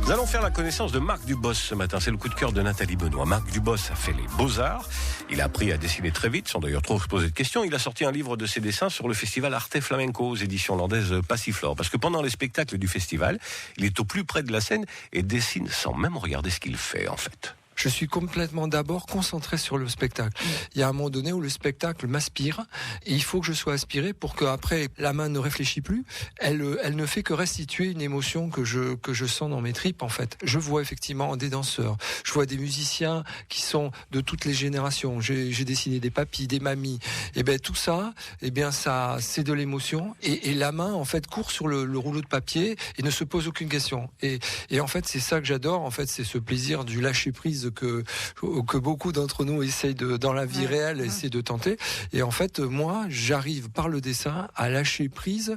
Nous allons faire la connaissance de Marc Dubos ce matin. C'est le coup de cœur de Nathalie Benoît. Marc Dubos a fait les Beaux-Arts. Il a appris à dessiner très vite, sans d'ailleurs trop se poser de questions. Il a sorti un livre de ses dessins sur le festival Arte Flamenco aux éditions hollandaises Passiflore. Parce que pendant les spectacles du festival, il est au plus près de la scène et dessine sans même regarder ce qu'il fait, en fait. Je suis complètement d'abord concentré sur le spectacle. Il y a un moment donné où le spectacle m'aspire et il faut que je sois aspiré pour qu'après la main ne réfléchit plus. Elle ne fait que restituer une émotion que je sens dans mes tripes en fait. Je vois effectivement des danseurs, je vois des musiciens qui sont de toutes les générations. J'ai dessiné des papis, des mamies. Et ben tout ça, ça c'est de l'émotion et la main en fait court sur le rouleau de papier et ne se pose aucune question. Et en fait c'est ça que j'adore. En fait c'est ce plaisir du lâcher prise que beaucoup d'entre nous essayent dans la vie réelle, essayent de tenter. Et en fait, moi, j'arrive par le dessin à lâcher prise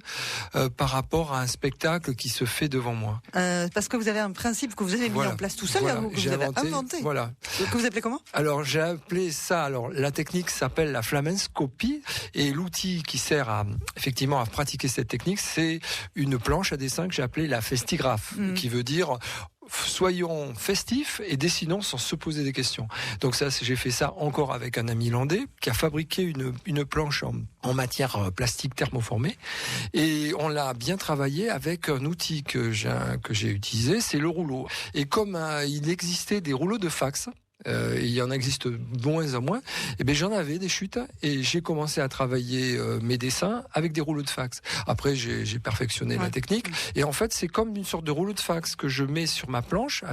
par rapport à un spectacle qui se fait devant moi. Parce que vous avez un principe que vous avez mis en place tout seul, que vous avez inventé. Voilà. Que vous appelez comment ? Alors, j'ai appelé ça, la technique s'appelle la flamencopie et l'outil qui sert effectivement à pratiquer cette technique, c'est une planche à dessin que j'ai appelée la festigraphe, qui veut dire soyons festifs et dessinons sans se poser des questions. Donc ça, j'ai fait ça encore avec un ami landais qui a fabriqué une planche en matière plastique thermoformée et on l'a bien travaillé avec un outil que j'ai utilisé, c'est le rouleau. Et comme il existait des rouleaux de fax, il y en existe de moins en moins, et j'en avais des chutes et j'ai commencé à travailler mes dessins avec des rouleaux de fax. Après j'ai perfectionné la technique et en fait c'est comme une sorte de rouleau de fax que je mets sur ma planche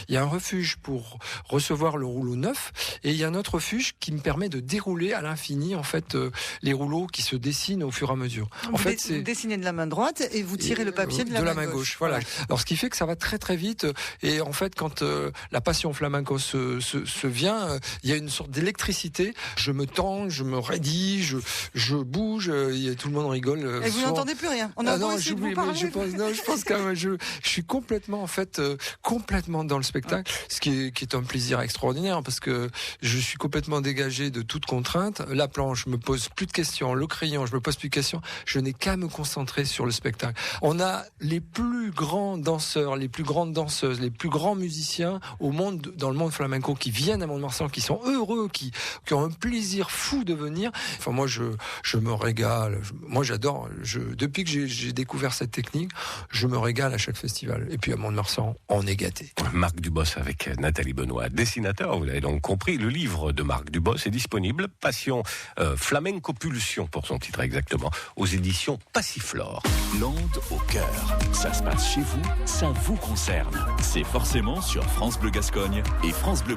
il y a un refuge pour recevoir le rouleau neuf et il y a un autre refuge qui me permet de dérouler à l'infini en fait les rouleaux qui se dessinent au fur et à mesure. Vous dessinez de la main droite et vous tirez le papier de la main gauche. Voilà. Alors ce qui fait que ça va très très vite et en fait quand la passion flamenco se vient, il y a une sorte d'électricité. Je me tends, je me raidis, je bouge, tout le monde rigole. Et vous n'entendez plus rien. Je pense quand même, je suis complètement complètement dans le spectacle, ce qui est un plaisir extraordinaire parce que je suis complètement dégagé de toute contrainte. La planche, je me pose plus de questions. Le crayon, je me pose plus de questions. Je n'ai qu'à me concentrer sur le spectacle. On a les plus grands danseurs, les plus grandes danseuses, les plus grands musiciens dans le monde flamenco qui viennent à Mont-de-Marsan, qui sont heureux, qui ont un plaisir fou de venir. Enfin, moi, je me régale. Moi, j'adore. Depuis que j'ai découvert cette technique, je me régale à chaque festival. Et puis, à Mont-de-Marsan, on est gâtés. Marc Dubos avec Nathalie Benoît, dessinateur, vous l'avez donc compris. Le livre de Marc Dubos est disponible. Passion Flamenco Pulsion, pour son titre exactement, aux éditions Passiflore. L'Onde au cœur. Ça se passe chez vous, ça vous concerne. C'est forcément sur France Bleu Gascogne et francebleu.fr.